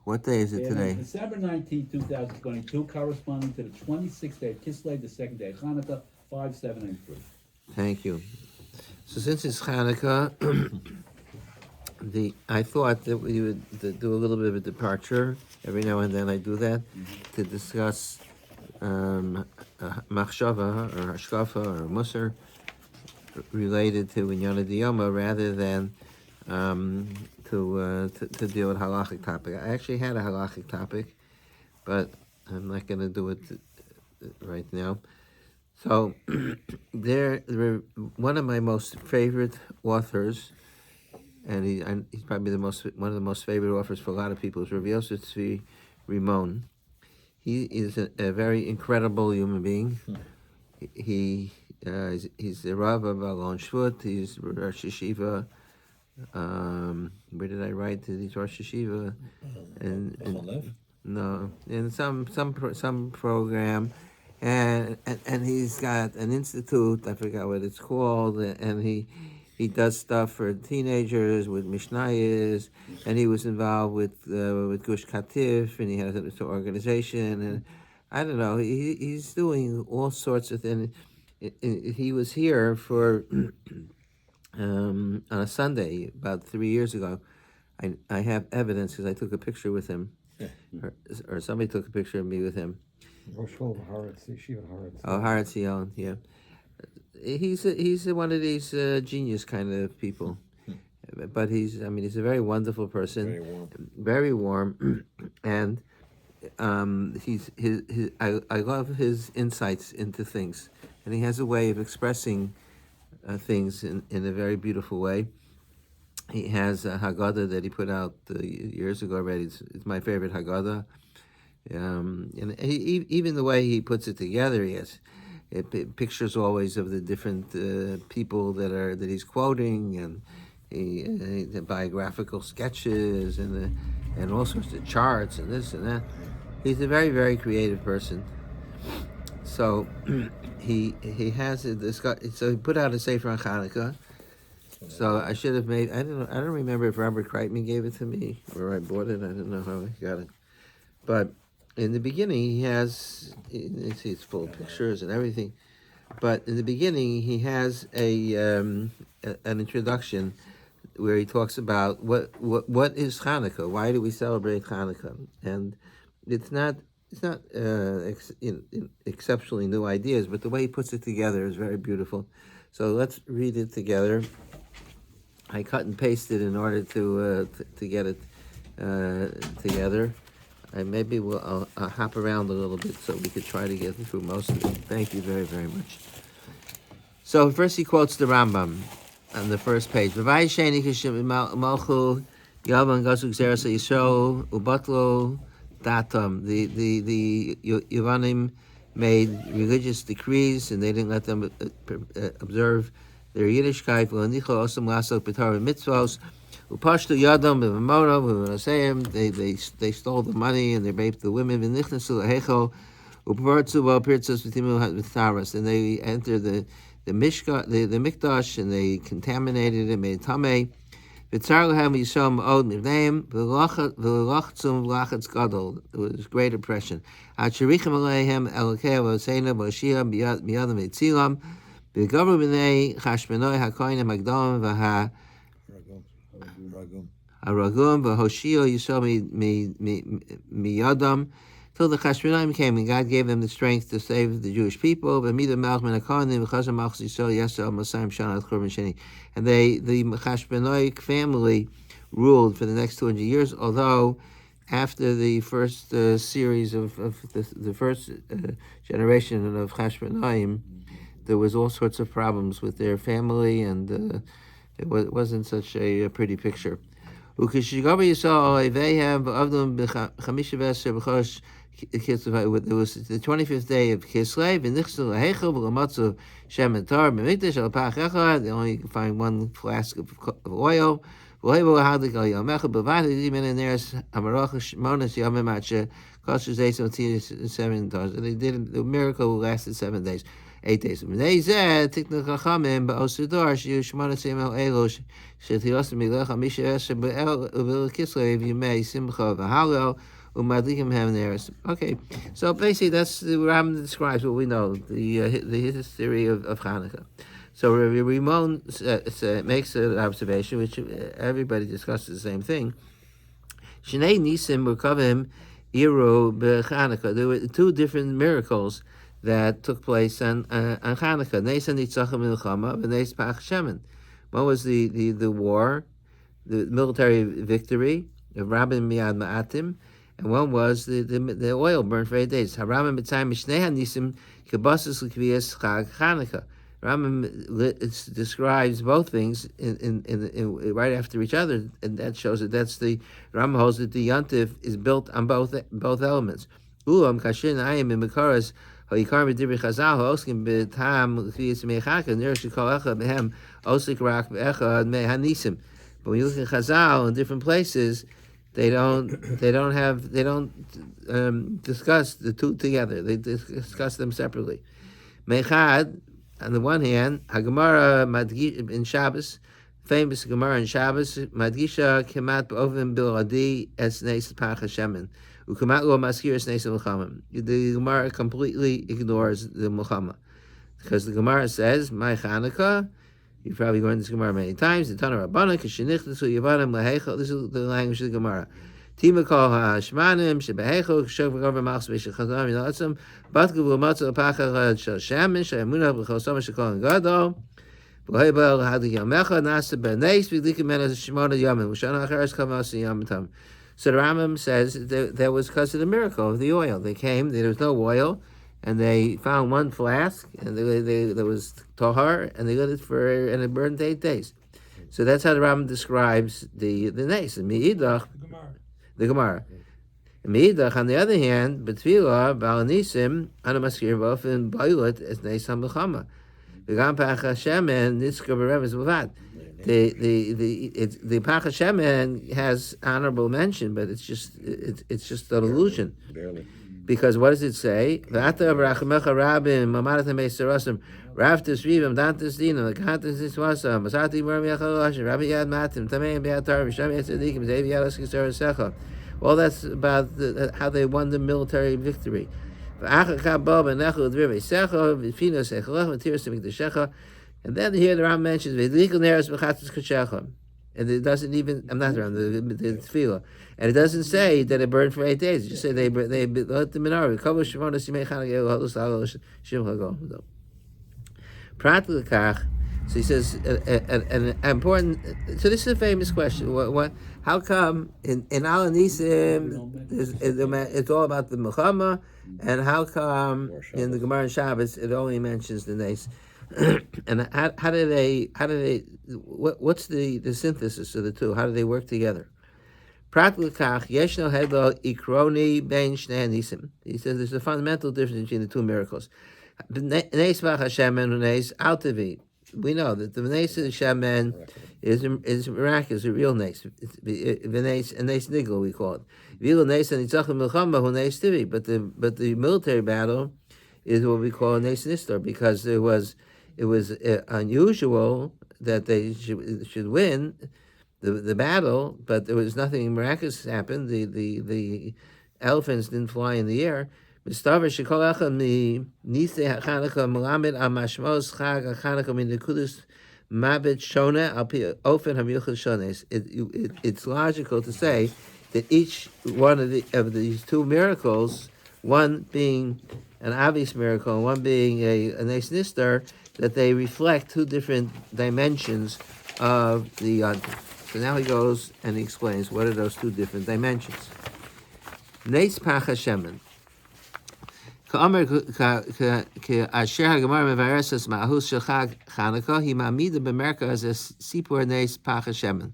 What day is it And today? it's December 19th, 2022, corresponding to the 26th day of Kislev, the second day of Hanukkah, 5793. Thank you. So since it's Hanukkah, I thought that we would do a little bit of a departure. Every now and then I do that to discuss machshava or hashkafa or musar related to Inyana Diyoma rather than to deal with halachic topic. I actually had a halachic topic, but I'm not going to do it right now. So there were one of my most favorite authors, and he's probably one of the most favorite authors for a lot of people, is Rav Yosef Tzvi Rimon. He is a very incredible human being. He's the Rav of Alon Shvut. He's Rosh Yeshiva. Where did I write that he's Rosh Yeshiva? And no, in some program, and he's got an institute. I forgot what it's called, and he does stuff for teenagers with Mishnayos, and he was involved with Gush Katif, and he has an organization, and I don't know. He's doing all sorts of things. He was here for on a Sunday about 3 years ago. I have evidence because I took a picture with him, or somebody took a picture of me with him. Roshul Haaretz, Yeshiva Haaretz. Oh, Haaretz Zion, yeah. He's one of these genius kind of people, but he's a very wonderful person, very warm, and I love his insights into things, and he has a way of expressing things in a very beautiful way. He has a Haggadah that he put out years ago already. It's my favorite Haggadah. And even the way he puts it together, he has pictures always of the different people that he's quoting, and the biographical sketches and all sorts of charts and this and that. He's a very, very creative person. So he has so he put out a Sefer on Hanukkah. So I should have made. I don't remember if Robert Kreitman gave it to me or I bought it. I don't know how I got it. But in the beginning, he has. It's full of pictures and everything. But in the beginning, he has an introduction where he talks about what is Hanukkah. Why do we celebrate Hanukkah? And it's not exceptionally new ideas, but the way he puts it together is very beautiful. So let's read it together. I cut and pasted in order to get it together. I'll hop around a little bit so we could try to get through most of it. Thank you very, very much. So first he quotes the Rambam on the first page. Datum. The Yevanim made religious decrees, and they didn't let them observe their Yiddishkeit. They stole the money and they raped the women. And they entered the Mikdash, and they contaminated it, made tamei. It was great oppression. Till the Chashmonaim came, and God gave them the strength to save the Jewish people. And the Chashmonaim family ruled for the next 200 years, although after the first series of the first generation of Chashmonaim, there was all sorts of problems with their family, and it wasn't such a pretty picture. It was the 25th day of Kislev, they only find one flask of oil. They did the miracle lasted 7 days. 8 days. B'nei zeh tiknu chachamim ba'osidor shiyu shmona seimel elosh shetios milech amisha esher be'el u'vil kislev yimei simcha v'halel u'madlikim hem neres. Okay, so basically that's the Rambam describes what we know, the history of Hanukkah. So Rabbi Rimon makes an observation, which everybody discusses the same thing. Shnei Nisim Mukavim Iru b'Chanukah. There were two different miracles that took place on Chanukah. Nes Nitzachim Milchama, v'Nes Pach Shemen. One was the war, the military victory of Rabban Miyad Ma'atim, and one was the oil burned for 8 days. Haramim B'Tzayim Mishnei HaNisim Kebasus L'Kviyas Chag Chanukah. Rambam describes both things in right after each other, and that shows that that's the Rambam holds that the Yontif is built on both elements. Ulam kashin ayim in mekaras ha'ikar b'dibri chazal ha'oskim b'tam l'chiyas meichaka nerish kol echa behem osik rak be'echa mei hanisim. But when you look at Chazal in different places, they don't discuss the two together. They discuss them separately. Meichad, on the one hand, Hagemara in Shabbos, famous Gemara in Shabbos, Madgisha kemat b'ovim biladi es neis pach hashemen, ukemat lo maskir es neis l'chamim. The Gemara completely ignores the Muhammad, because the Gemara says, "My Chanukah." You've probably learned this Gemara many times. The Tana Rabbana k'shenichtasu yavanim leheichel. This is the language of the Gemara. Tima kol ha'ashmanim shebeheichel k'shov v'gover machs v'shechazam yinatzim batku v'lomatzu l'pachar shel shemen she'emunah b'chosam shekol gadol v'hoibel hadik yamecha nasa b'neis v'likim men as shemona yamin v'shana acheres kamas yamitam. So the Rambam says that was because of the miracle of the oil. They came, there was no oil, and they found one flask, and there was tahar, and they lit it and it burned 8 days. So that's how the Rambam describes the nes. And Meidach, the Gemara. And Meidach, on the other hand, B'tfilah, Ba'alanisim, Anamaskir, V'ofin, Ba'ilut, as Nes HaMelchama. V'gam Pach HaShemen, Nitzka B'Revez B'vad. The Pach HaShemen has honorable mention, but it's just an illusion. Barely. Because what does it say? V'ata b'rachamecha rabim, mamadatem beisarasim, raftis rivim, dantis dinam, l'kantis niswasam, masati morim yachalashim, rabbi yad matim, tameim b'yad tar, v'sham yad tzadikim, zev yad askisar secha. All that's about how they won the military victory. And then here the Ram mentions, and it doesn't even, I'm not around the tefillah, and it doesn't say that it burned for 8 days. It just say they lit the menorah. So he says an important. So this is a famous question. What? How come in Al Nisim it's all about the Muhammad, and how come in the Gemara and Shabbos it only mentions the Nes? And how do they? What's the synthesis of the two? How do they work together? He says there's a fundamental difference between the two miracles. We know that the Nes Shemen is miraculous, a real Nes. Nes Nigel, we call it. But the military battle is what we call Nes Nistar, because it was unusual that they should win the battle, but there was nothing miraculous happened. The elephants didn't fly in the air. It it's logical to say that each one of these two miracles, one being an obvious miracle and one being a Nes Nistar, that they reflect two different dimensions of the Yontif. So now he goes and he explains what are those two different dimensions. Nes Pach HaShemen. Ka'amar ka'asher ha'gemara mevaresas ma'ahus shel Chag Chanukah hi ma'amida b'merka as a sipur Nes Pach HaShemen.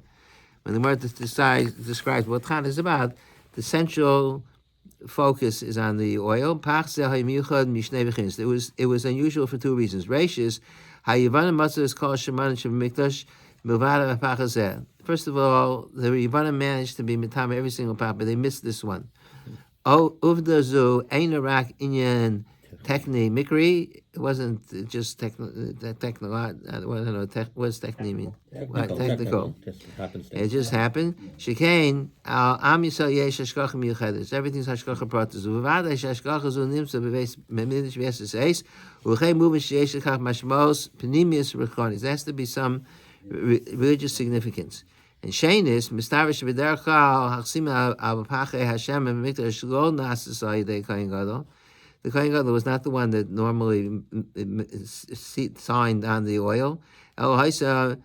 When the Gemara describes what Chanukah is about, the central focus is on the oil. Pach zeh ha'yimiuchad mishnei v'chins. It was unusual for two reasons. Reishis ha'yivanim matzah kol sheman sheb'mikdash milvad ha'pach hazeh. First of all, the Yivanim managed to be mitam every single pach, but they missed this one. Oh, uvda zu ein rak inyan techni mikri. It wasn't just technical. What does techni mean? Technical. Just happenstance. It just happened. Shekain al am yisrael yesh hashgacha miyuchedes. Everything's hashgacha pratis. Uvavad hashgacha zu nimtza beveis memidish v'yeses eis. Uchei moving sheyesh lekach mashmos penimius rechonis. There has to be some religious significance. And Shainis mistavish b'dercha hachsim al pache Hashem and mikdash lo nasasai de kain gadol. The Kohen Gadol was not the one that normally signed on the oil. So the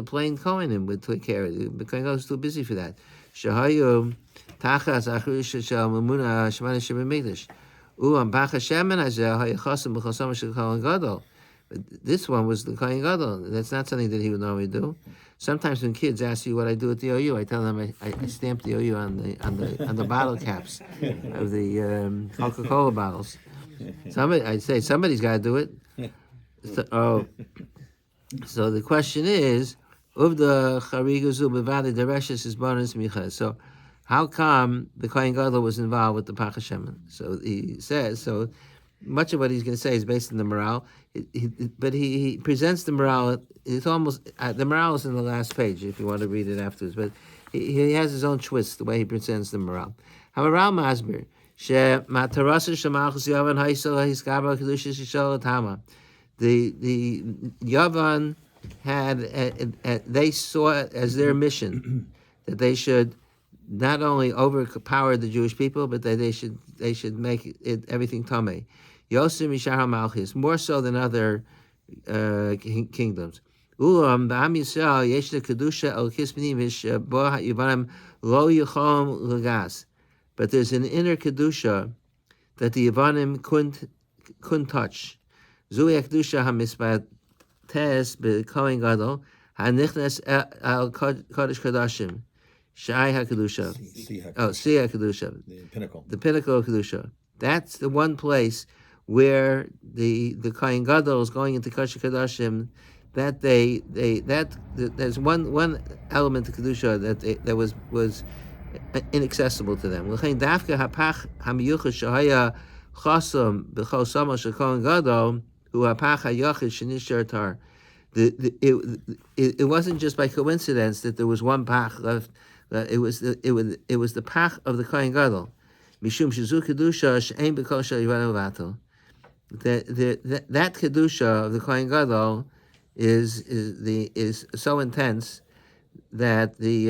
plain Kohanim would take care of it. The Kohen Gadol was too busy for that. But this one was the Kohen Gadol. That's not something that he would normally do. Sometimes when kids ask you what I do at the OU, I tell them I stamp the OU on the bottle caps of the Coca-Cola bottles. I'd say somebody's got to do it. So the question is, so how come the Kohen Gadol was involved with the Pach Hashem? So he says, so much of what he's going to say is based on the morale, but he presents the morale. It's almost the morale is in the last page if you want to read it afterwards. But he has his own twist the way he presents the morale. Hamaral Masbir she matarasa shemalchus Yavan haisel hiskaba kedushas yishol tama. The Yavan had they saw it as their mission that they should not only overpower the Jewish people, but that they should make it everything tamei. Yosem Mishar Malchus, more so than other kingdoms. Ulam b'am Yisrael yesh kedusha el kispanim ish bo yivanim lo yichom lagas. But there's an inner kedusha that the Yavanim couldn't touch. Zui kedusha hamispates b'kohen gadol hanichnas al kodesh kodashim. Shai HaKedusha. Si HaKedusha. The pinnacle of Kedusha. That's the one place where the Kohen Gadol is going into Kodesh Kodashim. That there's one element of Kedusha that was inaccessible to them. L'chein dafka hapach hamiyuchas shahaya chasam b'chol sama shel Kohen Gadol hu hapach hayachid shenishar tar. It wasn't just by coincidence that there was one pach left. It was the pach of the Kohen Gadol. Mishum shizu kedusha she'ein b'kol shel yivanu vato. That kedusha of the Kohen Gadol is so intense that the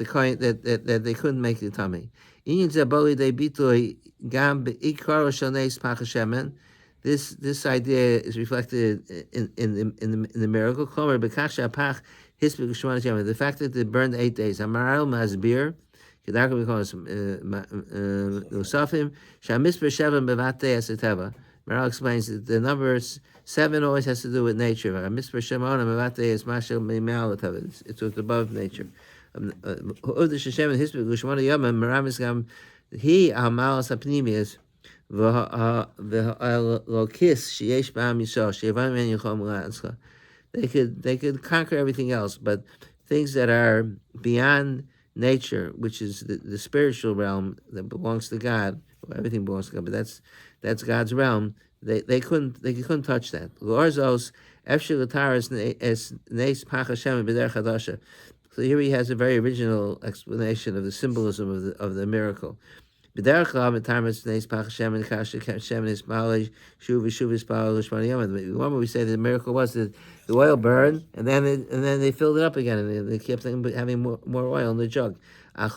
Kohen that they couldn't make the tummy. Inyan zaboli de bitoi gam beikaro shoneis pach shemen. This idea is reflected in the miracle. Klomer b'kach pach. The fact that they burned 8 days. Amaral Masbir, Kedarka becomes Usafim, Shamisper Shevim Bevate Asateva. Maral explains that the number 7 always has to do with nature. Misper Shemona Bevate is Mashal Mimalateva. It's above nature. Uda Shem and Hisper Gushmana Yaman, Maramisgam, he Amal Sapnimias, the Lokis, Shiesh Bam Yisrael, Shevan Men Yuchom Lanska. They could conquer everything else, but things that are beyond nature, which is the spiritual realm that belongs to God, well, everything belongs to God, but that's God's realm. They couldn't touch that. So here he has a very original explanation of the symbolism of the miracle. Normally we say the miracle was that the oil burned and then they filled it up again and they kept having more oil in the jug. That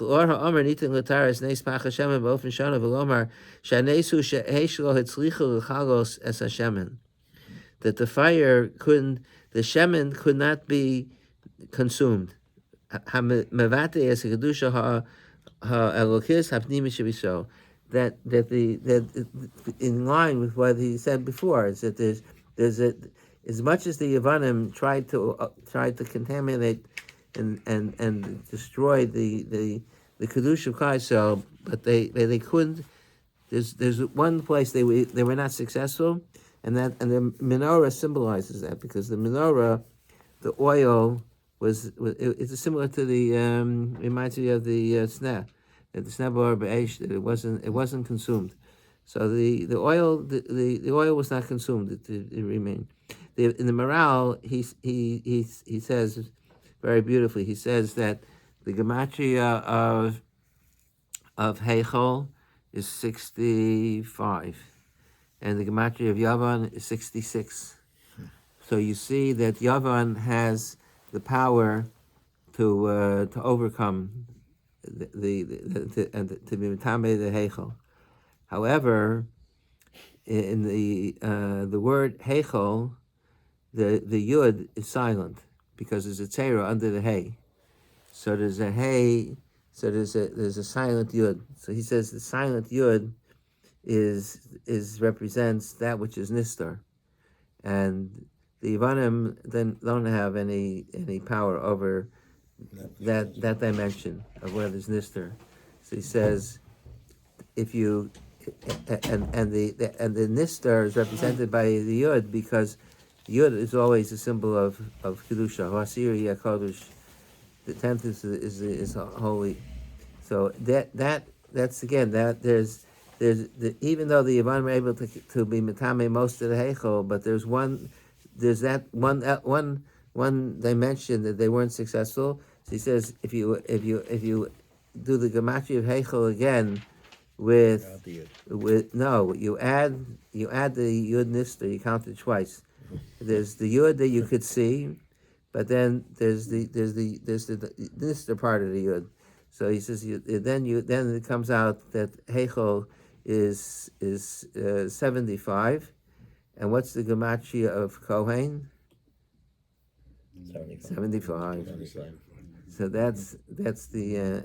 the fire the shemen could not be consumed. That in line with what he said before is that there's as much as the Yavanim tried to contaminate and destroy the Kedusha of Kaisel, but they couldn't. There's one place they were not successful, and the menorah symbolizes that, because the menorah, the oil it's similar to the reminds me of the sneh. that the snebor be'esh, that it wasn't consumed. So the oil oil was not consumed; it remained. In the morale, he says very beautifully. He says that the gematria of Heichel is 65, and the gematria of Yavan is 66. So you see that Yavan has the power to overcome to be Mitame the Heichel. However, in the word Heichel, the Yud is silent because there's a Tzera under the Hey. So there's a Hey, so there's a silent Yud. So he says the silent Yud is represents that which is Nistar. And the Ivanim then don't have any power over that dimension of where there's Nistar. So he says if you and the Nistar is represented by the Yud because Yud is always a symbol of Kedusha. Hasiri Yakodush. The 10th is holy. So that's again that there's even though the Yavanim are able to be mitame most of the Heichel, but there's that one dimension that they weren't successful. So he says if you do the gematria of Heichel again with you add the Yud Nistar, you count it twice. There's the Yud that you could see, but then there's the Nistar part of the Yud. So he says then it comes out that Heichel is 75, and what's the gematria of Kohen? 75. So that's the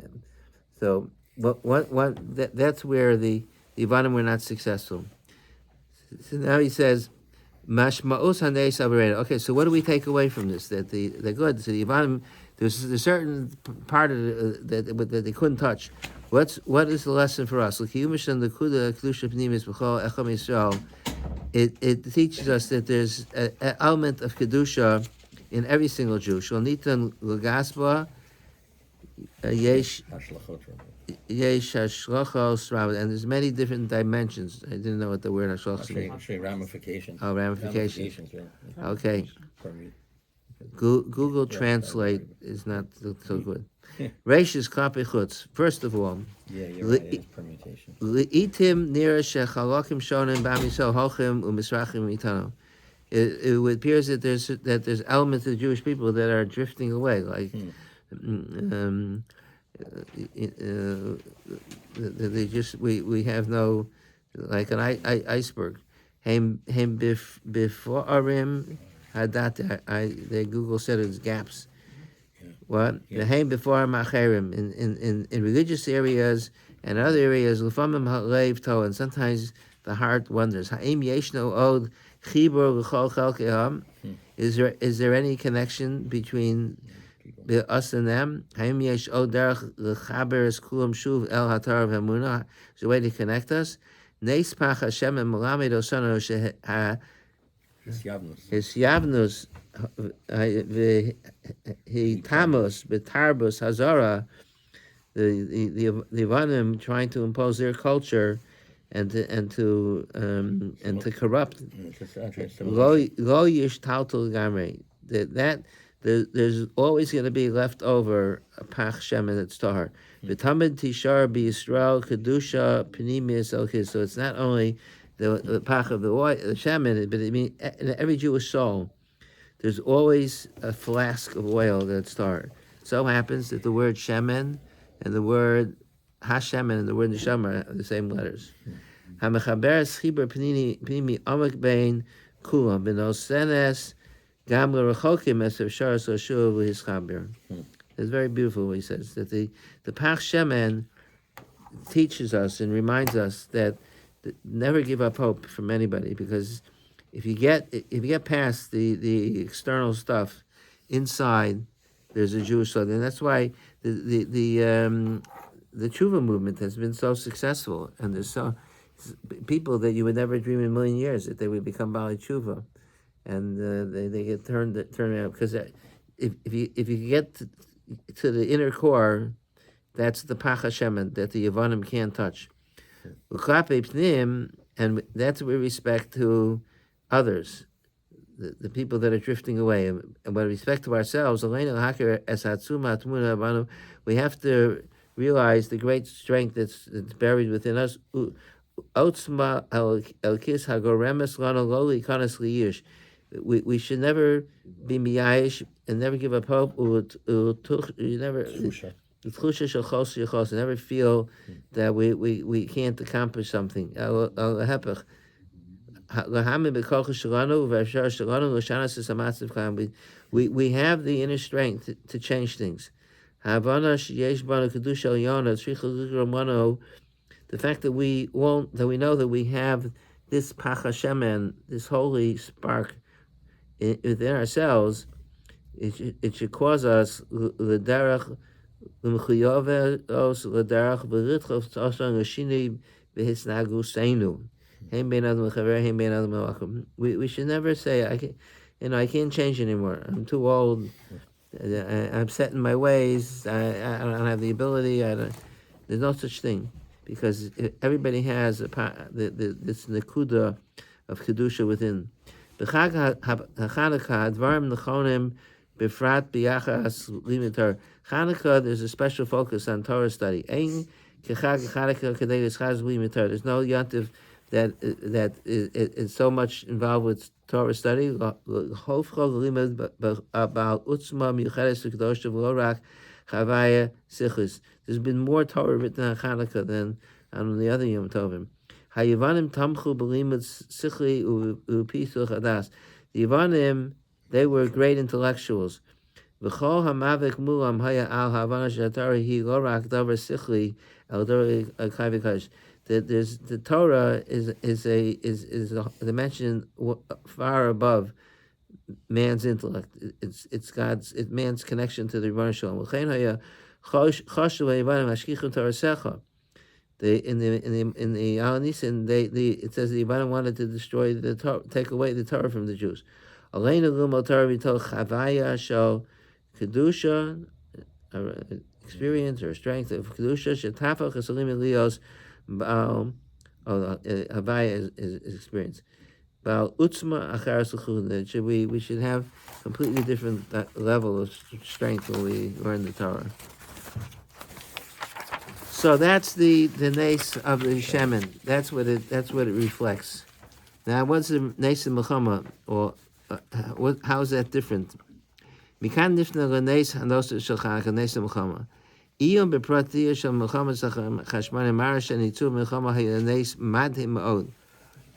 so that's where the Ivanim were not successful. So now he says Mashma'us haneis avareda. Okay, so what do we take away from this? That the good. So the Ivanim, there's a certain part of that they couldn't touch. What is the lesson for us? It teaches us that there's an element of kedusha in every single Jew. Shonitan l'gasba yesh hashlochos, and there's many different dimensions. I didn't know what the word hashlochos means. Actually, ramifications. Oh, ramifications. Yeah. Okay. Google Translate is not so good. Reish is klape chutz. First of all, Yeah, you're right. It's permutation. Li'itim nira shechalokim shonim b'amisol hochim u'misrachim itano. It appears that there's elements of the Jewish people that are drifting away, like they just we have no, like an iceberg. Hem biforim hadat. The Google said it's gaps. What? The Haim before Macherim in religious areas and other areas, Lufamim Halev To, and sometimes the heart wonders. Haim Yeshno Od Chibur L'chol Chelkeham. Is there any connection between us and them? Haim Yesh Od Derech L'chaber Es Kulam Shuv El Hatar V'Emunah. Is there a way to connect us? Neis Pach Hashem and Melamed Osano His Yavnus he Tamos Betarbus Hazara, the Ivanim trying to impose their culture and to corrupt. Lo yish tautul gamre. That there's always going to be left over a pach shemen at star. V'tamid tishar be Yisrael kedusha pnimius elkis. So it's not only the pach of the shemen, but it means in every Jewish soul. There's always a flask of oil that starts. So happens that the word shemen and the word hashemen and the word neshama are the same letters. Hamechaberes chiber pnimi amak bein kulam b'nosenes gam l'rechokim esav sharas l'shuv l'hischaber. It's very beautiful what he says, that the pach shemen teaches us and reminds us that never give up hope from anybody, because if you get past the external stuff, inside there's a Jewish soul, and that's why the tshuva movement has been so successful, and there's so people that you would never dream in a million years that they would become Bali tshuva, and they get turned out, because if you get to the inner core, That's the Pach Hashemen that the Yevonim can't touch. Uklape Pnim, and that's with respect to others, the people that are drifting away. And with respect to ourselves, we have to realize the great strength that's buried within us. We should never be miyayish and never give up hope. Never feel that we can't accomplish something. We have the inner strength to change things. The fact that we know that we have this Pach Hashemen, this holy spark within ourselves, it should cause us l'derech l'mechuyoves l'derech v'ritchof tzoshan l'shini v'hisnaguseinu. We should never say I can't change anymore. I'm too old. I'm set in my ways. I don't have the ability. There's no such thing, because everybody has this nekuda of kedusha within. Chanukah, there's a special focus on Torah study. There's no yontif that is so much involved with Torah study. There's been more Torah written on Chanukah than on the other Yom Tovim. The Yevanim, they were great intellectuals. There's the Torah is a dimension far above man's intellect. It's man's connection to the Rebbeinu Shalom. In the Al Nisan, it says the Yevanim wanted to destroy the Torah, take away the Torah from the Jews. Aleinu lumo Torah v'tol chavaya shel kedusha, experience or strength of kedusha shetafach esalim elios. Havaya is experience. We should have completely different level of strength when we learn the Torah. So that's the nace of the Shemen. That's what it reflects. Now, what's the nace of Mechama, or how is that different? Mikan nifna l'nace hanos shel Chanukah nace of Mechama. Iyom bepratia shel Mechama chashman marash anitzur Mechama hayanes madhim ma'od.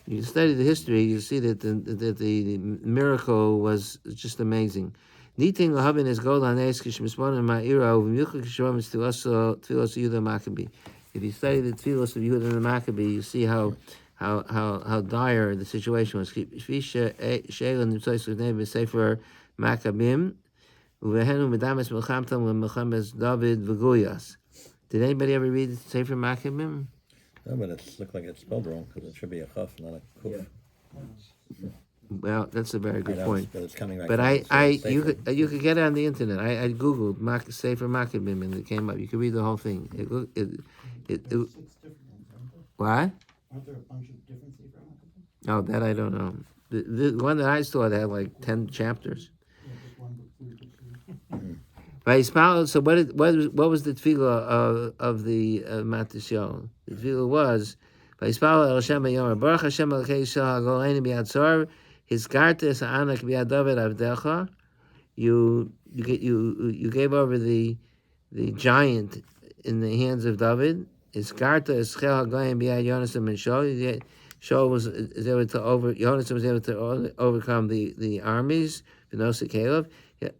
You study the history, you see that the miracle was just amazing. Niting lahavin is gold hanes kishmismon ma'ira uv'milchuk kishrom is tfilos Yehuda Maccabee. If you study the tfilos of Yehuda the Maccabee, you see how dire the situation was. Fisha sheila nimtzois l'nei b'sefer Maccabim. Did anybody ever read Sefer Maccabim? No, but it looked like it's spelled wrong, because it should be a chaf, not a kuf. Well, that's a very good point. But it's coming right. But you could get it on the internet. I googled Sefer Maccabim and it came up. You could read the whole thing. What? Aren't there a bunch of different Sefer Maccabim? Oh, that I don't know. The one that I saw, they had like 10 chapters. So what was the tefillah of the Matisyahu? The tefillah was Vayispalu el Hashem Yomer Baruch Hashem Elokei Yisrael Hagoleni B'Yad Tzor Hizkartes Ha'anak B'Yad David Avdecha. You gave over the giant in the hands of David. Hizkarta Eschel Hagoleni B'Yad Yonasan and Shaul. Shaul was able to Yonasan was able to overcome the armies. V'Nosa Caleb.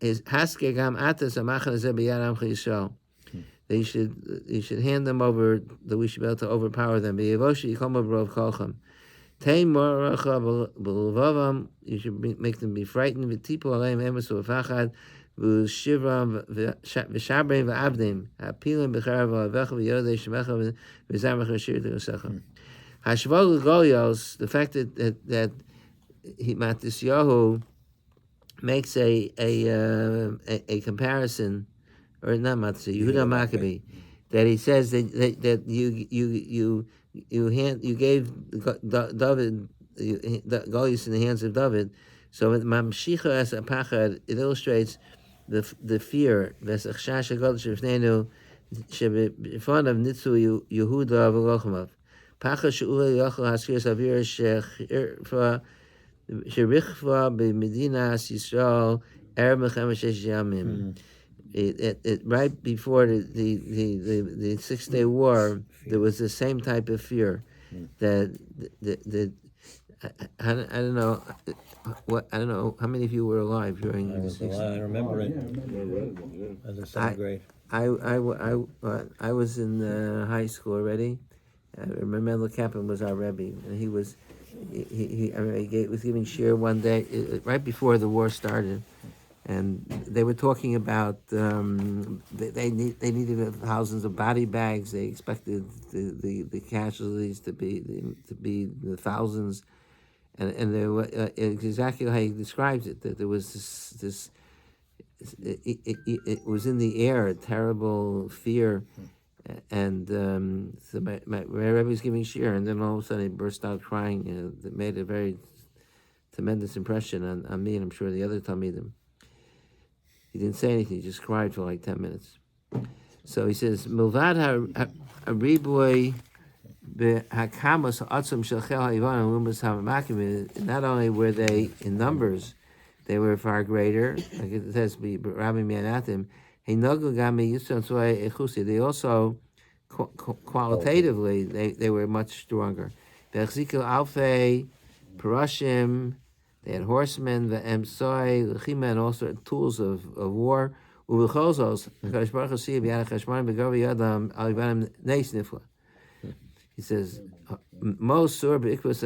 Is Haske Gam Atas Amachan Zebiyad Amcha Yisrael. You should hand them over, that we should be able to overpower them. You should make them be frightened. The fact that Matisyahu makes a comparison, or not Matisyahu, Yehuda Maccabee that he says that you gave David Goliath in the hands of David. So with Mamshicha as a pachad, it illustrates the fear. V'sachshash hagadol shebifneinu shebifanav nitzu Yehuda v'lochamav. Pachad she'ula yachol haskir savir sherichva b'medinas Yisrael erev melchemet shesh yamim. Right before the 6 Day War, there was the same type of fear that I don't know how many of you were alive during I the was 6 alive, I remember it, Yeah, I remember it. as a seventh grade. I was in high school already. I remember Kaplan was our Rebbe, and he was was giving shir one day right before the war started, and they were talking about they needed thousands of body bags. They expected the casualties to be the thousands, and there were exactly how he describes it, that there was this it was in the air, a terrible fear. And so my Rebbe was giving shir, and then all of a sudden he burst out crying. It made a very tremendous impression on me, and I'm sure the other Talmidim. He didn't say anything; he just cried for like 10 minutes. So he says, "Milvad hariboy behakamos ha'atzum shel chel ha'ivon u'lumas ha'makim." Not only were they in numbers, they were far greater. Like it says, "Rabbi Mianatim." They also qualitatively they were much stronger. Alfei, Parashim, they had horsemen, the Emsoi, Lechima, and all sorts of tools of war. He says, most sur be'ikvus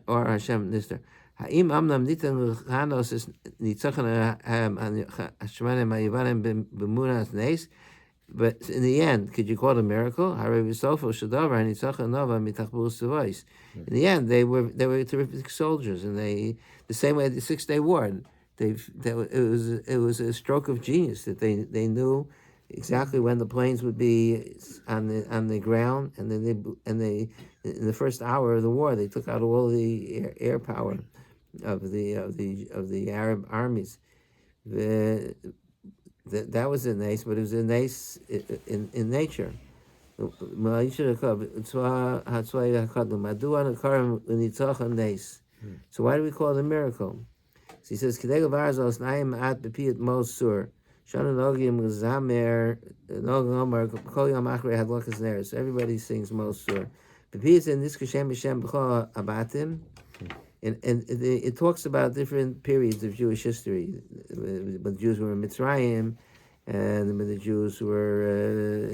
or Hashem nister. Ha'im amnam nitan l'chanos is nitzachon ha'shemanim ha'yivanim b'munas neis. But in the end, could you call it a miracle? In the end, they were terrific soldiers, and the same way the 6 Day War, it was a stroke of genius that they knew exactly when the planes would be on the ground, and then they in the first hour of the war they took out all the air power of the Arab armies. That was a nace, but it was a nace in nature. So why do we call it a miracle? So he says, so everybody sings Mosur. And it talks about different periods of Jewish history. When the Jews were in Mitzrayim, and when the Jews were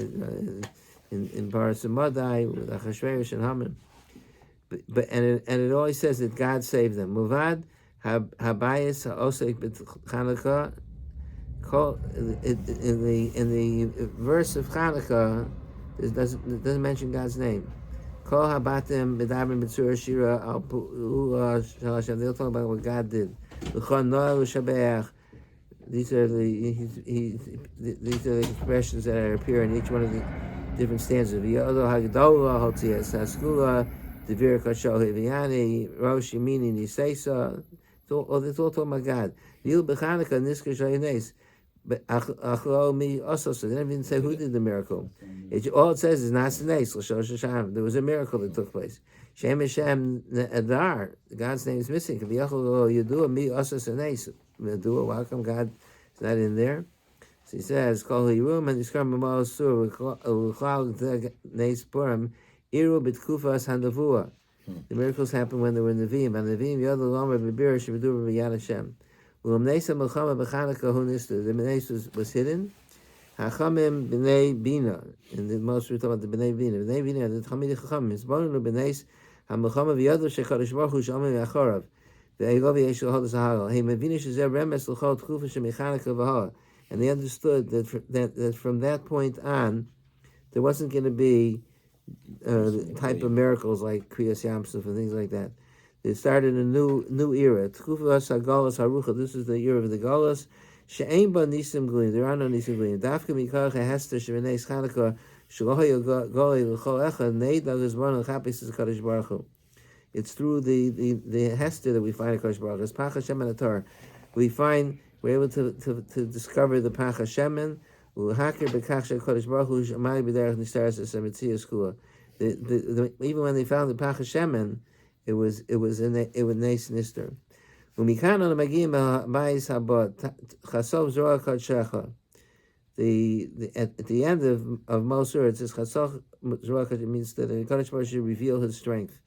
in Baras Madai with Achashverosh and Haman. But it always says that God saved them. Muvad habayis haosek b'Chanukah. In the verse of Chanukah, it doesn't mention God's name. Kol habatim b'dabrim b'tzura shira al pu'ula shalashem. They'll talk about what God did. L'chon noah l'shabeach. These are the expressions that appear in each one of the different stanzas. V'yodo hagdola hotzias haskula devir kashol hiviani rosh yimini niseisa. It's all talking about God. V'yil b'Chanukah nisker shayines. But achlo mi also, so they didn't even say who did the miracle. All it says is Nasanes l'shosh Hashem. There was a miracle that took place. Shem Hashem Adar. God's name is missing. K'v'yachol yedua mi also sanes. Yedua. How come God is not in there? So he says, Kol hirum and yiskar b'mal sur v'chlal neis purim iru b'tkufas handavua. The miracles happened when they were in the Nevi'im. And the Nevi'im yod l'lomer b'bir shevidur b'yad Hashem. The Menes was hidden. Hachamim b'nei bina. In the most we talk about the b'nei bina. B'nei bina, the Talmidei Chachamim. It's born in the Benes. Hamachama v'yadu shecharish baruch hu shamim v'achorav. V'egovi yeshul hodas ha'agal. Hey, mevinish zeh remes l'chol tkufa shemechanaka v'ha'al. And they understood that from that point on, there wasn't going to be type of miracles like Kriyas Yamsuf and things like that. They started a new era. This is the era of the Golas. There are no Nisim Gluim. Dafka Mikach Hester Shemenes Chanukah It's through the Hester that we find Hakadosh Baruch Hu. It's Pach Hashem and the Torah. We're able to discover the Pach Hashem and even when they found the Pach Hashem, it was Nes Nister. At the end of Mosur, it says Chasoch Zroach. It means that the Kadosh Baruch Hu should reveal His strength.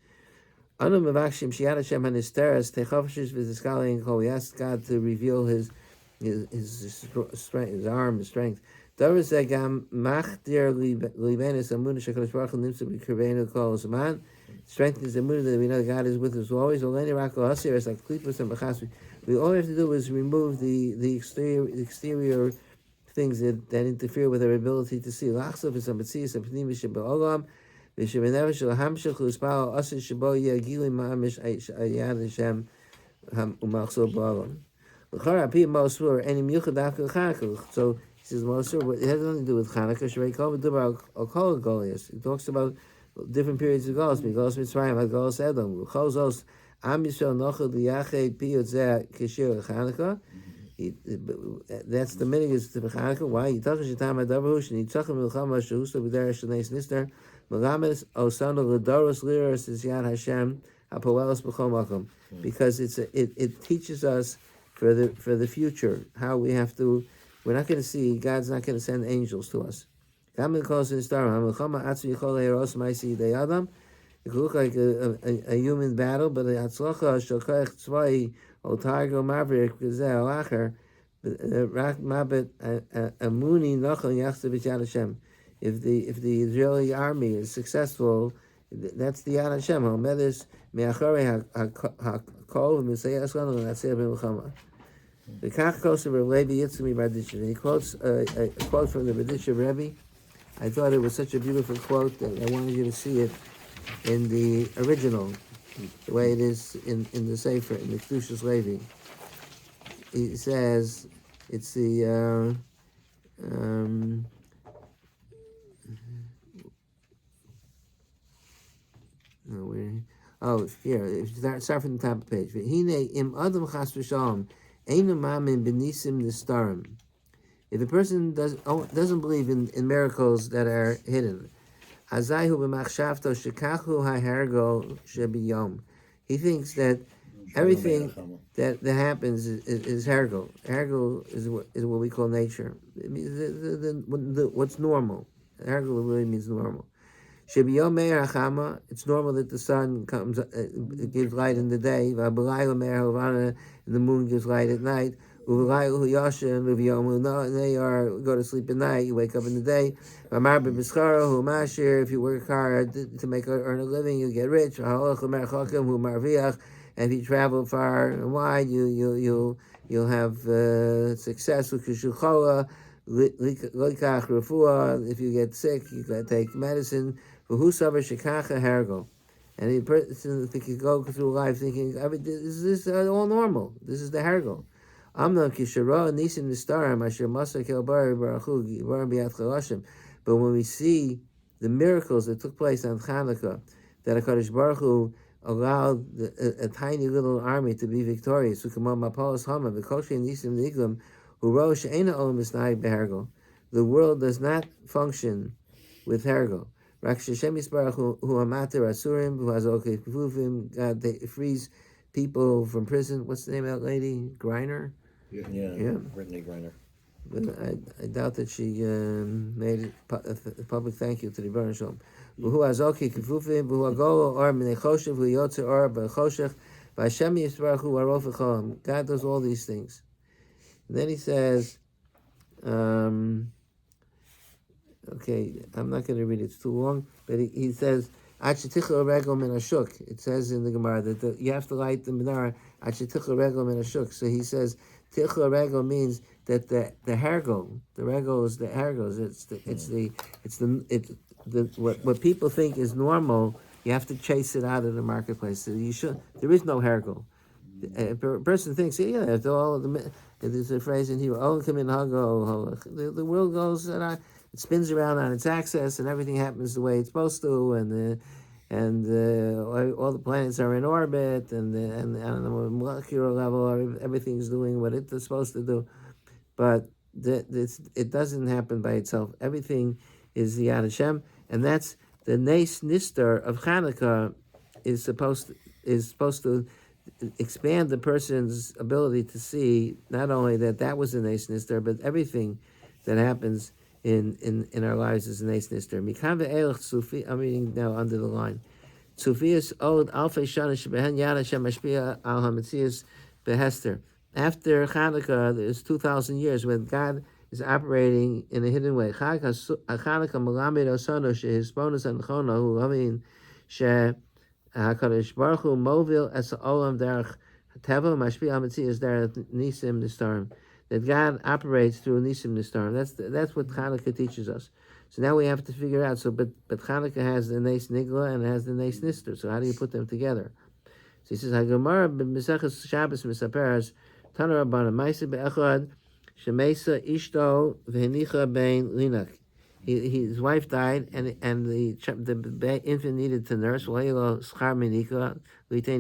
Anu mevakshim shiad Hashem hanisteres techavshish v'ziskalein kol. We ask God to reveal His strength, His arm, His strength. Davar zegam machdir libenis amunah shekadosh Baruch Hu nimtzu b'kirbeinu kol zman. Strength is the amunah that we know God is with us always. Oleni rako hasiris like klipus and b'chas. We all we have to do is remove the exterior things that interfere with our ability to see. Lachsav is a mitzvah, a pnimi shebe'olam. V'shebenever shel hamshach u'spal aser shebo yagili ma'amish ayad Hashem u'machzor ba'olam. L'char api mosur any miuchad after Chanukah. So he says mosur, it has nothing to do with Chanukah. Shrei kol v'dubar al kol Goliath. He talks about different periods of Golos. Golos Mitzrayim, Golos Edom. Chol zos am Yisrael nochad liyachay piyot zeh kishir Chanukah. That's the meaning is to Chanukah. Why? Yitachas yitam adavush and yitzachim milchama shehusta b'derech shneis nister malames osano l'doros liras is yad Hashem hapoelos b'chol makom, because it teaches us for the future how we have to. We're not going to see. God's not going to send angels to us. It could look like a human battle, but the atzlacha shokach tzvai otargo mavrik gazeh alacher rak mabet amuni nachal yachzav b'yad Hashem. If the Israeli army is successful, that's the Yad Hashem. Hamedes me'acharei hakol v'misayas lanu v'natzeh b'milchama. The Kach Kosev Levi Yitzchak Barditcher. He quotes a quote from the Barditcher Rebbe. I thought it was such a beautiful quote that I wanted you to see it in the original, the way it is in the Sefer, in the Kedushas Levi. He says, it's the, here, start from the top of the page. Hine im Adam Chas V'Shalom, Einu Mamin B'Nisim Nistarim. If a person doesn't believe in miracles that are hidden, Azayhu b'machshavto shekachu ha'hergo shebiyom. He thinks that everything that happens is hergo. Hergo is what we call nature. It means what's normal. Hergo really means normal. Shebiyom me'er hachama. It's normal that the sun comes, it gives light in the day. V'abalayla me'er havana, and the moon gives light at night. They go to sleep at night, you wake up in the day. If you work hard to earn a living, you get rich. And if you travel far and wide, you'll have success. If you get sick, you gotta take medicine. And the person can go through life thinking, this is all normal. This is the hergo. But when we see the miracles that took place on Chanukah, that HaKadosh Baruch Hu allowed a tiny little army to be victorious, the world does not function with hergo. God frees people from prison. What's the name of that lady? Griner? Yeah. Brittany Griner. I doubt that she made a public thank you to the Rebbeinu Shalom. V'hu azoki kifufim, v'hu agolo or minei choshev, v'hu yotze or b'choshech, v'Hashem yisbarach hu arof v'cholam. God does all these things. And then he says, okay, I'm not going to read it, it's too long, but he says, it says in the Gemara that you have to light the menorah. So he says, tichel regel means that the hergo, the regel is the hergos. What people think is normal. You have to chase it out of the marketplace. So there is no hergo. A person thinks, after all of the, there's a phrase in Hebrew, the world goes, it's spins around on its axis, and everything happens the way it's supposed to, all the planets are in orbit, and on the molecular level, everything's doing what it's supposed to do. But it doesn't happen by itself. Everything is the Yad Hashem, and that's the Nes Nister of Hanukkah is supposed to expand the person's ability to see not only that was a Nes Nister, but everything that happens in our lives is a Nes Nister. Mikan ve'elach Sufi. I'm reading now under the line. Sufius od alfei shana shebehen Yad Hashem mashpia al hametzias behester. After Hanukkah, there's 2,000 years when God is operating in a hidden way. Hanukkah malamed osono shehisbonus anchono hu amin she HaKadosh Baruch Hu movil es olam derech teva mashpi ametzias derech nisim nistarim. That God operates through nisim nistarim. That's what Hanukkah teaches us. So now we have to figure out. So but Hanukkah has the Nes Nigla and it has the Nes Nister. So how do you put them together? So he says HaGemara b'Meseches Shabbos Misaperes Tana Rabbana Ma'aseh be'echad shemesa ishto v'henicha bein linak. His wife died, and the infant needed to nurse. He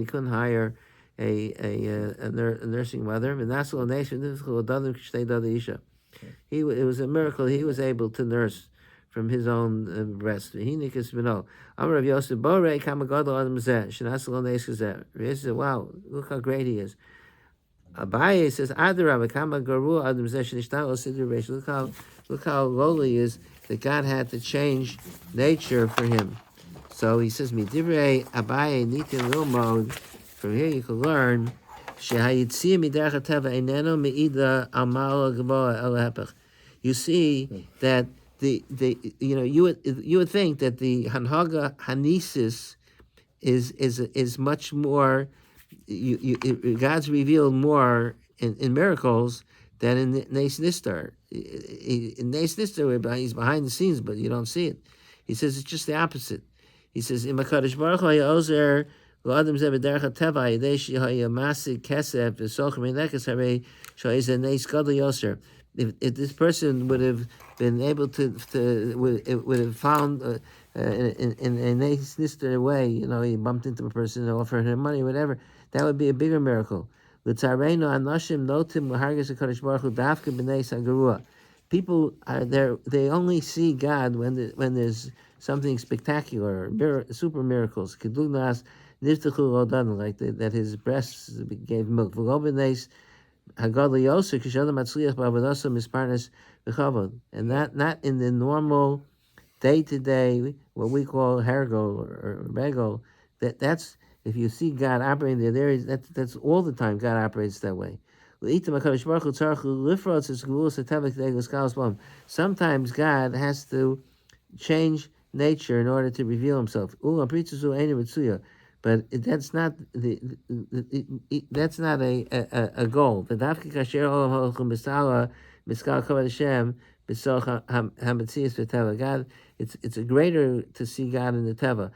couldn't hire a nursing mother. It was a miracle. He was able to nurse from his own breast. He said, "Wow, look how great he is." Abaye says, look how lowly he is, that God had to change nature for him. So he says, Midivrei Abaye nitin lilmod. From here you can learn you see that you would think that the Hanhaga Hanisis is much more. God's revealed more in miracles than in Nes Nister. In Nes Nister, he's behind the scenes, but you don't see it. He says it's just the opposite. He says, "Im HaKadosh Baruch Hu ha'ozer l'adam zeh b'derech ha'teva yidei she'haya masig kesef v'sochem inekes harei she'haya nes gadol yoser." If this person would have been able to would have found in a Nes Nister way, he bumped into a person and offered him money, whatever. That would be a bigger miracle. People are there; they only see God when there's something spectacular, super miracles. Like that his breasts gave milk. And not in the normal day-to-day, what we call hergol or regol. That's if you see God operating there, that's all the time God operates that way. Sometimes God has to change nature in order to reveal himself. But that's not a goal. God, it's a greater to see God in the teva.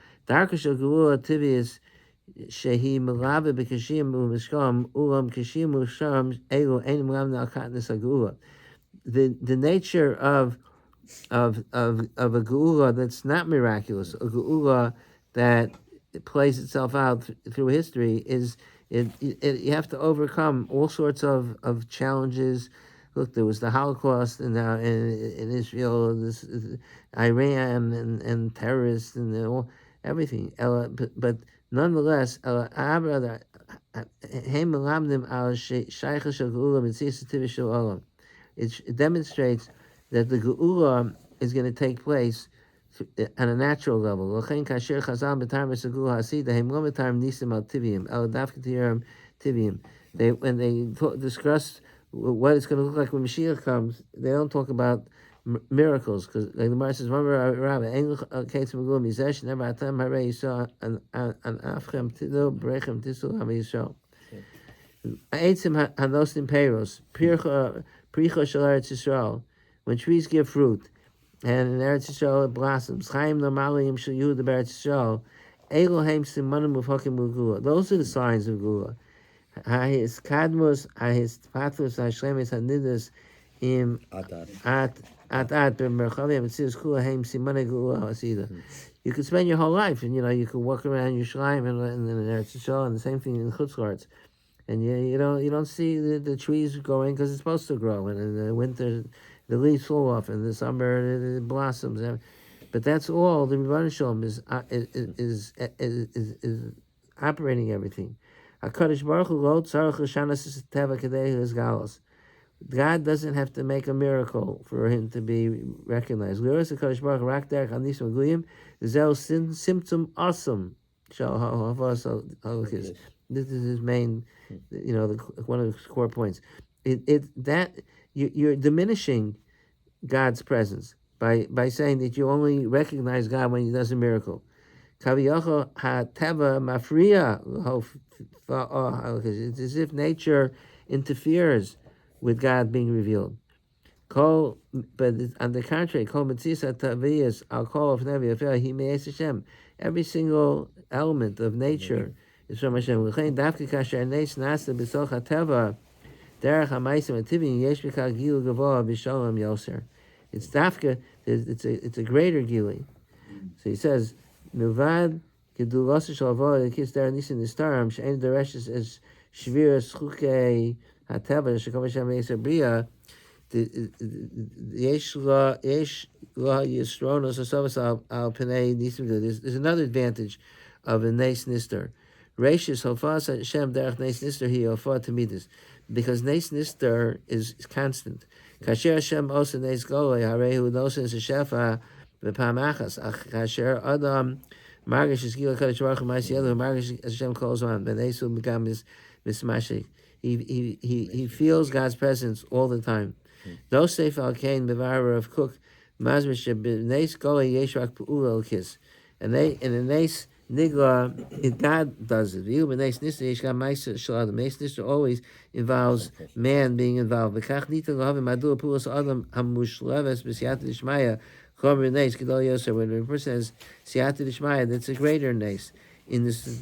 Shehi Malabe Bekashim Umishkam Ulam Kashim Usham Ego Ein Ram Nalkatnis Agula. The nature of a geula that's not miraculous, a geula that plays itself out through history, is you have to overcome all sorts of challenges. Look, there was the Holocaust in Israel, Iran and terrorists and everything. But nonetheless, it demonstrates that the geula is going to take place on a natural level. When they discuss what it's going to look like when Mashiach comes, they don't talk about miracles, because like the Gemara says, when trees give fruit, and in Eretz Yisrael it blossoms, those are the signs of Gula. His kadmus, his pathos, hashlemis hanidus im at You could spend your whole life, and you could walk around Yerushalayim and Eretz Yisrael, and the same thing in Chutz La'aretz. And you don't see the trees growing because it's supposed to grow, and in the winter the leaves fall off, and in the summer it blossoms. But that's all. The Rebbeinu Shalom is operating everything. HaKadosh Baruch Hu lo tzarich l'shanas teva kedei hizgalos. God doesn't have to make a miracle for him to be recognized. Liras HaKadosh Baruch Hu rak derech anis maguyim zeh symptom awesome. This is his main, one of his core points. You're diminishing God's presence by saying that you only recognize God when He does a miracle. It's as if nature interferes with God being revealed. But on the contrary, every single element of nature is from Hashem. It's dafka. It's a greater gili. So he says, "Milvad gedulas shalva kis der nisin nistaram she'en dereshes as shviras chukei hateva shekam Hashem yeser bria yesh la yisronos asavas al penei nisim." There's another advantage of a neis nister. Reishis hofas Hashem derech neis nister hi hofah tamidus, because neis nister is constant. Kasher Hashem osa neis golei harehu nosen shefa b'pam achas. Kasher Adam margish is gila kadosh baruch hu ma'asiyelu margish Hashem calls on b'neisu begam mismashik. He feels God's presence all the time. No seif al kain b'vara of cook mazmish b'neis golei yesh rak pu'ul kis. And in a neis nigla, God does it. Neis nister always involves man being involved. That's a greater neis. In this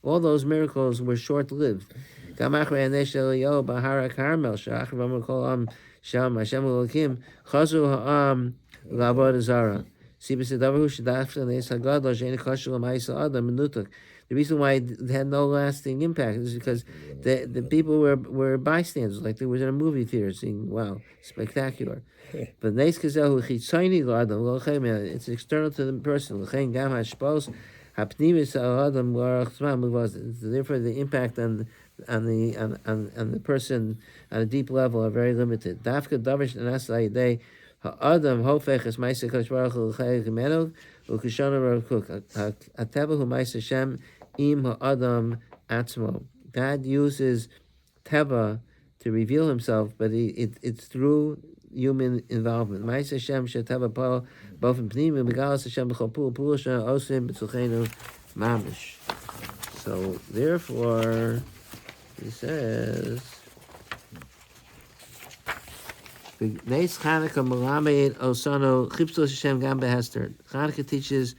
all those miracles were short-lived. The reason why it had no lasting impact is because the people were bystanders, like they were in a movie theater seeing, wow, spectacular. But it's external to the person. Therefore, the impact on the person on a deep level are very limited. Ha'adam hofech es ma'aseh Kadosh Baruch Hu l'chayei gemenu u'kishana Rav Kook hateva hu ma'aseh Hashem im ha'adam atzmo. God uses teva to reveal Himself, but it's through human involvement. Ma'aseh Hashem sheteva po b'ofen pnimi megalas Hashem b'chol pul shana osim b'tzulchenu mamish. So therefore, he says, Neis Chanukah Melamed Osano Chipsos Hashem Gam Behester. Chanukah teaches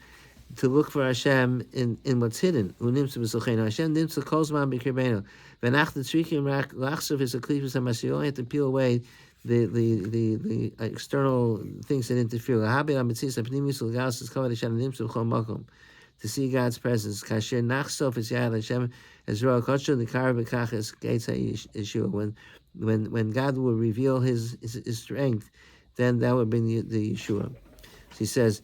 to look for Hashem in what's hidden. Unimtzu b'sulchenu. Hashem nimtzu kol zman b'kirbenu. V'nach the tzrikim rak lachsuf is a klipus hamasi. You only have to peel away the external things that interfere. Lahabit hamitzis hapnimis l'galas is kavod Hashem nimtzu b'chol makom. To see God's presence. Kasher nachsof is yad Hashem ezro kodsho nikar b'kach es gates ha'yeshua. When God will reveal His strength, then that would bring the Yeshua. So he says,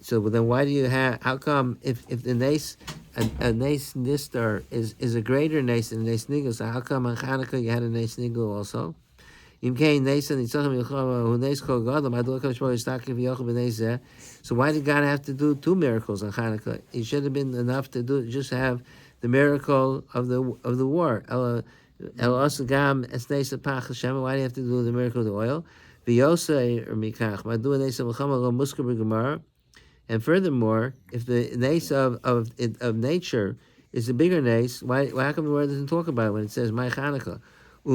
so then why do you have? How come if the nes a nes nistar is a greater nes than a nes nigel? So how come on Chanukah you had a nes nigel also? So why did God have to do 2 miracles on Chanukah? It should have been enough to just have the miracle of the war. Why do you have to do the miracle of the oil? And furthermore, if the nace of nature is a bigger nace, why how come the word doesn't talk about it when it says my Chanukah? So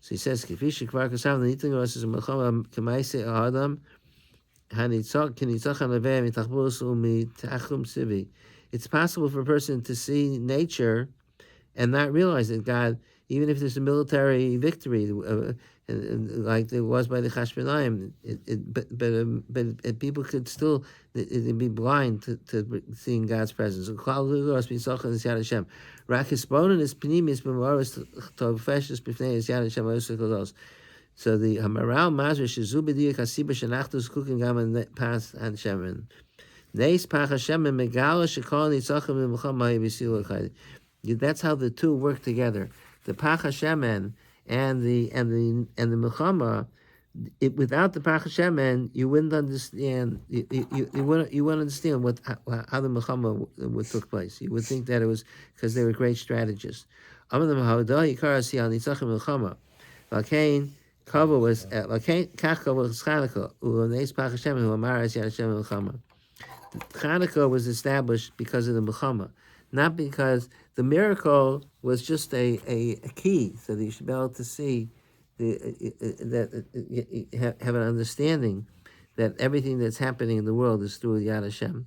he says, it's possible for a person to see nature and not realize that God, even if there's a military victory, like there was by the Chashmonaim, but people could still be blind to seeing God's presence. So the Hamaral Mazur Shizubidi Kasiba Shanachtus cooking gaman pass and Shemin. Neis Pach Hashem and Megala Shekol Nitzachim and Muhammad Yisilu. That's how the two work together. The Pach Hashem and the Muhammad. Without the Pach Hashem, you wouldn't understand. You wouldn't understand how the Muhammad would took place. You would think that it was because they were great strategists. Amar Mahadah Yikara Sial Nitzachim Muhammad. Valkain. Kava was Chanukah was established because of the Muhammad, not because the miracle was just a key, so that you should be able to see have an understanding that everything that's happening in the world is through Yad Hashem.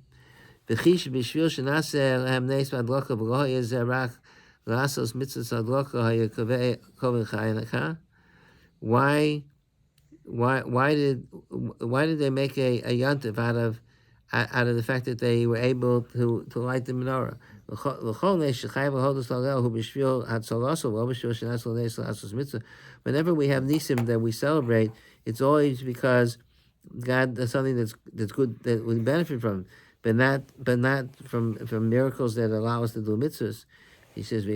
Why did they make a yontif out of the fact that they were able to light the menorah? Whenever we have nisim that we celebrate, it's always because God does something that's good that we benefit from, but not from miracles that allow us to do mitzvahs. He says, the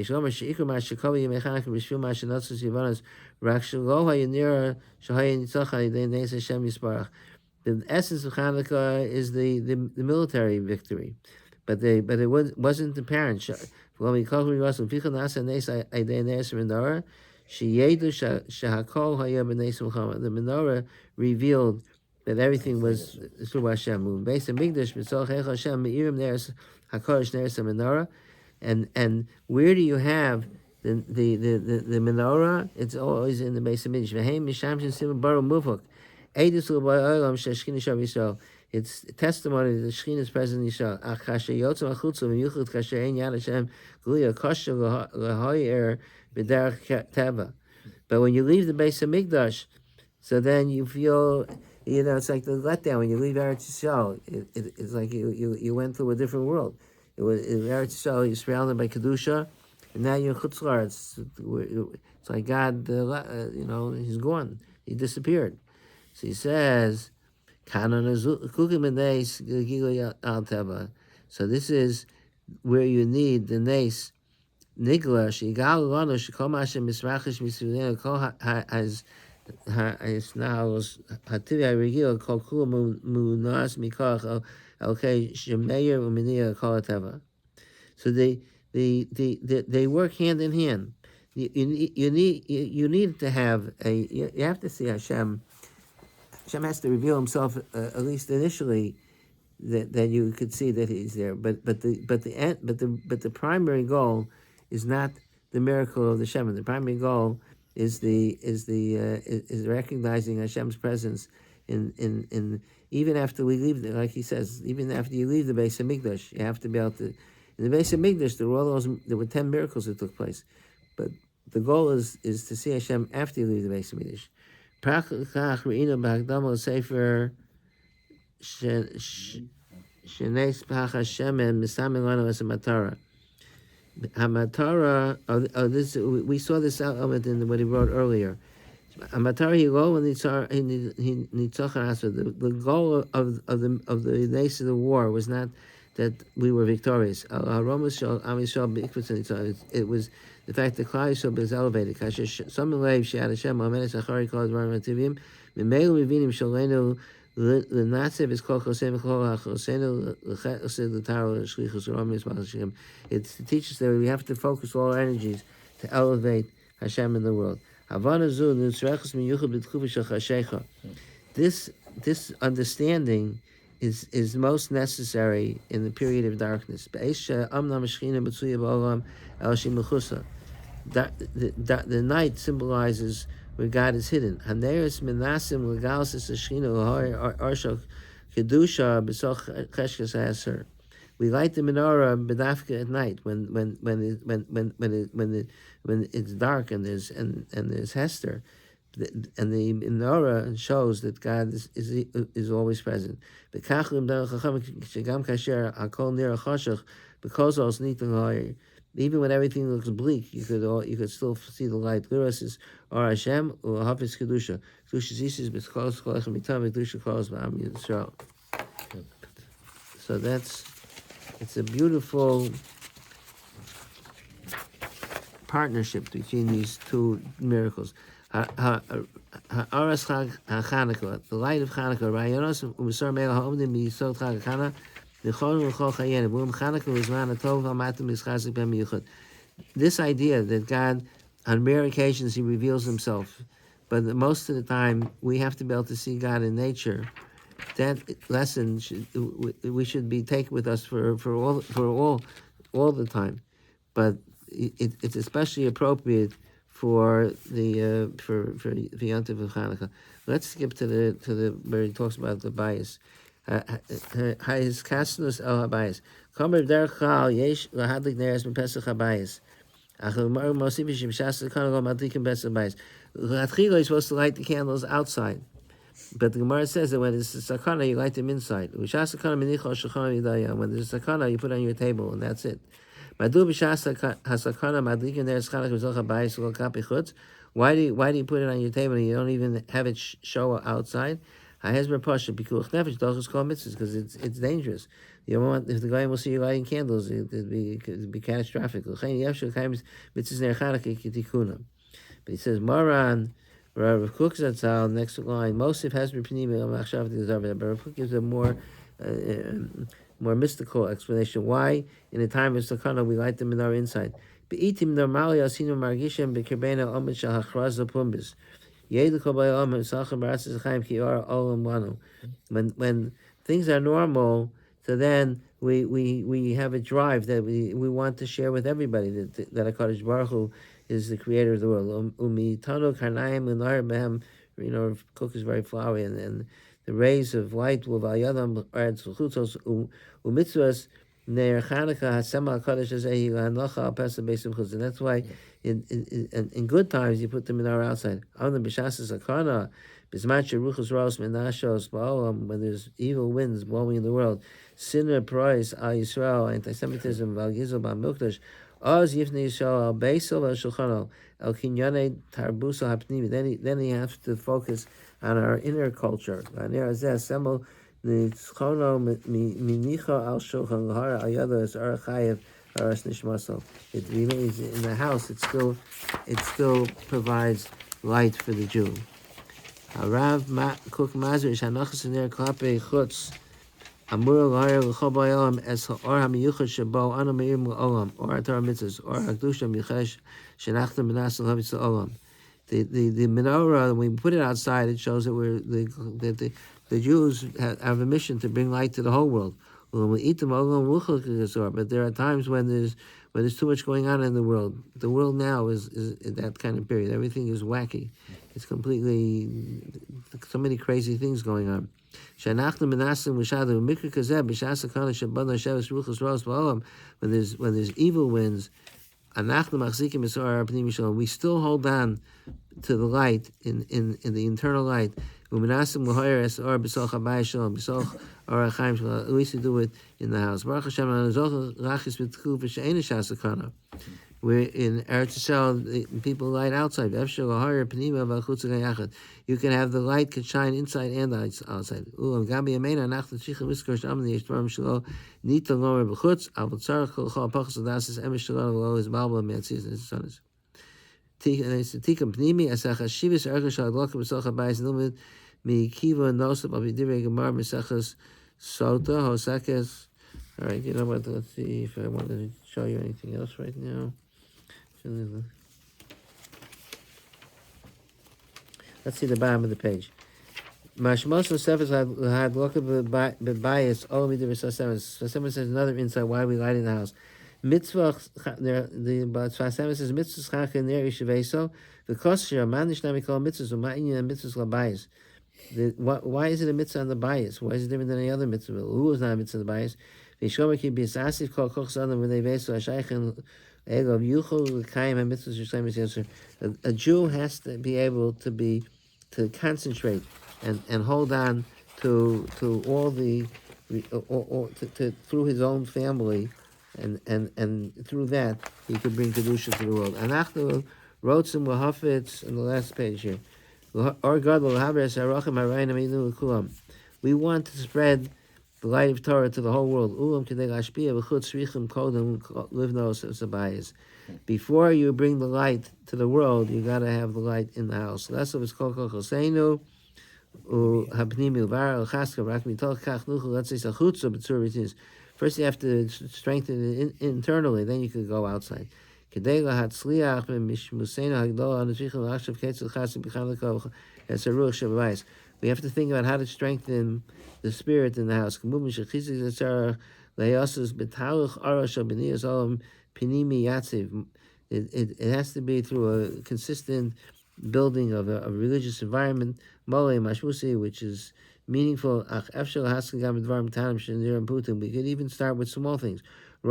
essence of Chanukah is the military victory, but it wasn't apparent. The menorah revealed that everything was through Hashem. And where do you have the menorah? It's always in the base of Midrash. It's testimony that the Shekhinah is present in Yisrael. But when you leave the base of Mikdash, so then you feel, it's like the letdown when you leave Eretz Yisrael. It's like you went through a different world. It was in Eretz Yisrael, you're surrounded by Kedusha, and now you're in Chutz La'aretz. It's like God, he's gone. He disappeared. So he says, so this is where you need the Nes Nigla, Shigal Lano, Shikol Mashem Misrachish Misrudena, Kol has now Hativya Regil, Kol Kul Munas Mikach, okay, Shemeyer Uminia Kol Teva. So they work hand in hand. You need to have you have to see Hashem. Hashem has to reveal Himself at least initially, that you could see that He's there. But the primary goal is not the miracle of the Shem. The primary goal is recognizing Hashem's presence in even after we leave. Like he says, even after you leave the Beis Hamikdash, you have to be able to. In the Beis Hamikdash, there were 10 miracles that took place, but the goal is to see Hashem after you leave the Beis Hamikdash. Prakach re'ina b'hakdama l'sefer shenes pach Hashem and misamim lanu as a matara. Hamatara, this we saw this element in what he wrote earlier. Hamatara hilo and the goal of the nation of the war was not that we were victorious. It was the fact that Klal Yisrael was elevated. Some believe Shad Hashem Amenes Achari Kol Dvarim Ativim. Memelu Revinim Shalenu L'Natzev is Kol Chosem Kol HaChosenu L'Chesed L'Taro L'Shlichus Romis Hashem. It's to teach us that we have to focus all our energies to elevate Hashem in the world. This understanding is most necessary in the period of darkness. The night symbolizes where God is hidden. We light the menorah bedafka at night when it's dark and there's Hester, and the menorah shows that God is always present. Even when everything looks bleak, you could still see the light. Liras is Or Hashem or Hafiz Kedusha. Kedusha Zisis B'Chos Kolechem Mitam Kedusha Kolos B'Am Yisrael. So it's a beautiful partnership between these two miracles. Ha'aras Chag HaChanukah, the light of Chanukah. Rayonos U'Misar Me'el Ha'omdim B'Yisod Chag HaChanukah. This idea that God, on rare occasions, He reveals Himself, but most of the time we have to be able to see God in nature. That lesson we should be taken with us for all the time, but it's especially appropriate for the for Yom Tov of Chanukah. Let's skip to the where he talks about the bias. His kasnus el habayis. Kamer derech chal yesh lahadlik neres b'pesach habayis. Achel mar mosif yishim shas lekana lo madlikim pesach habayis. L'chatchila you're supposed to light the candles outside, but the Gemara says that when it's a sakana you light them inside. U'shas sakana menicha shulchan yidayah. When there's a sakana you put on your table and that's it. Madu b'shas hasakana madlikim neres chanukah b'zol habayis lo kapi chutz. Why do you put it on your table and you don't even have it show outside? Because it's dangerous. You don't want, if the guy will see you lighting candles, it'd be catastrophic. But he says, Moran, Rav Kook Zatzal, next line, Mosif has but Rav Kook gives a more mystical explanation. Why, in a time of Sakana, we light the menorah inside? When things are normal, so then we have a drive that we want to share with everybody that HaKadosh Baruch Hu is the creator of the world. Cook is very flowery, and the rays of light will and that's why in good times you put the menorah outside. When there's evil winds blowing in the world, sinner price al Yisrael, anti-Semitism, val gizul bal milkdash, oz yifnei Yisrael al beisel al shulchano el kinyane tarbuso hapnimi. Then you have to focus on our inner culture. The tzchono minicha al shulchan l'hara al yada is arachayev aras nishmaso. It remains in the house. It still provides light for the Jew. Rav Kook Mazur shanachas ner klape chutz amur l'hara l'chol ba'olam es ha'or ha'miyuchad shabo anu me'im l'olam or atar mitzvahs or ha'kedusha michesh shenachtem b'nas l'havetz l'olam. The menorah, when we put it outside, it shows that the Jews have a mission to bring light to the whole world. But there are times when there's too much going on in the world. The world now is that kind of period. Everything is wacky. It's completely, so many crazy things going on. When there's evil winds, we still hold on to the light in the internal light. We used to do it in the house. We're in Eretz Yisrael, people light outside. You can have the light can shine inside and outside. Tikam Pnimi, Asachashivas Erkashal Loka Besocha Bais Nilmid, Mi Kiva Nosab of Yidire Gemar Mesachas Sota, Hosakes. All right, you know what? Let's see if I want to show you anything else right now. Let's see the bottom of the page. Mashmos Sefes had Loka Bebayas, Olam Yidire Sasemas. Sasemas says another insight why we light in the house. Mitzvah, the Sfas says mitzvah chaka ner yishaveso. The kosher manish nami kol mitzvahs u'ma'inyan mitzvahs labayis. Why is it a mitzvah on the bias? Why is it different than any other mitzvah? Who is not a mitzvah on the bias? V'shomer ki b'sasif kol koch zadam v'nei vesu ha'shaychen egov yuchol l'kayim ha'mitzvos yisrael mitzvos. A Jew has to be able to concentrate and hold on to all the through his own family, and through that he could bring kedusha to the world. Anachnu rotzim lahafetz in the last page here. Or God we want to spread the light of Torah to the whole world. Before you bring the light to the world, you got to have the light in the house. That's what it's called. First you have to strengthen it internally, then you can go outside. We have to think about how to strengthen the spirit in the house. It has to be through a consistent building of a religious environment, which is meaningful. We could even start with small things. You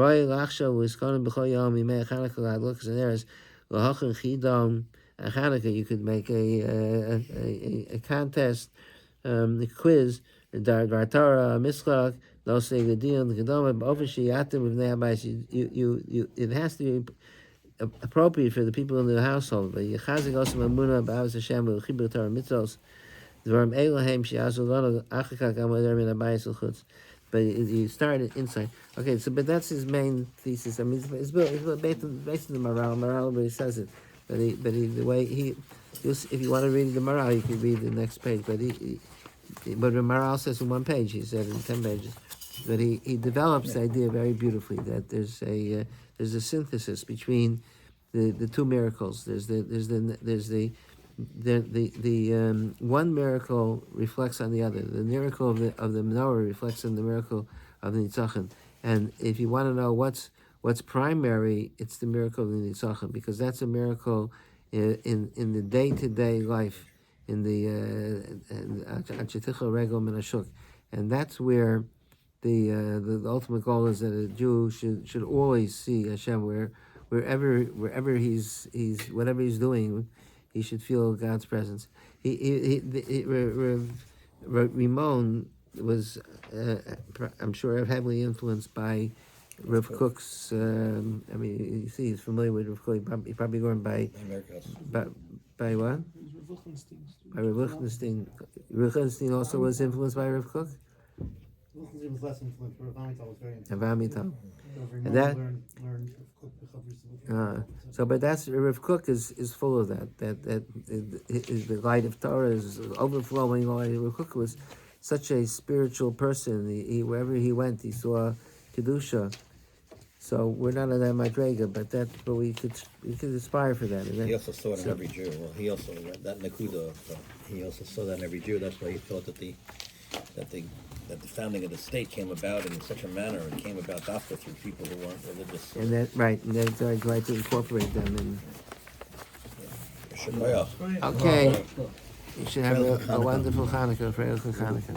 could make a contest, a quiz, it has to be appropriate for the people in the household. But you start it inside. Okay, so but that's his main thesis. I mean, it's based on the Maral. Maral really says it, but the way if you want to read the Maral, you can read the next page. But but the Maral says in one page. He said in 10 pages. But he develops the idea very beautifully that there's a synthesis between the two miracles. There's the one miracle reflects on the other. The miracle of the menorah reflects on the miracle of the Nitzachon. And if you want to know what's primary, it's the miracle of the Nitzachon, because that's a miracle in the day-to-day life, in the Acheticha Regel Menashuk, and that's where the ultimate goal is that a Jew should always see Hashem wherever he's whatever he's doing. He should feel God's presence. Rimon was, I'm sure, heavily influenced by Rav Kook's. You see, he's familiar with Rav Kook. He's probably going by what? By Rav Lichtenstein. Rav Lichtenstein also was influenced by Rav Kook. Lichtenstein was less influenced, but Rav Amital was very influenced. Rav Amital. And that learned but that's Rav Kook is full of that the light of Torah is overflowing. Rav Kook was such a spiritual person. He wherever he went, he saw kedusha. So we're not on that madrega, but we could aspire for that. He also saw it in every Jew. Well, he also that Nakuda. He also saw that in every Jew. That's why he thought that the founding of the state came about in such a manner. It came about after through people who weren't religious. And that's right. And that's right to incorporate them in. Okay. You should have a wonderful Hanukkah, Freilich Hanukkah.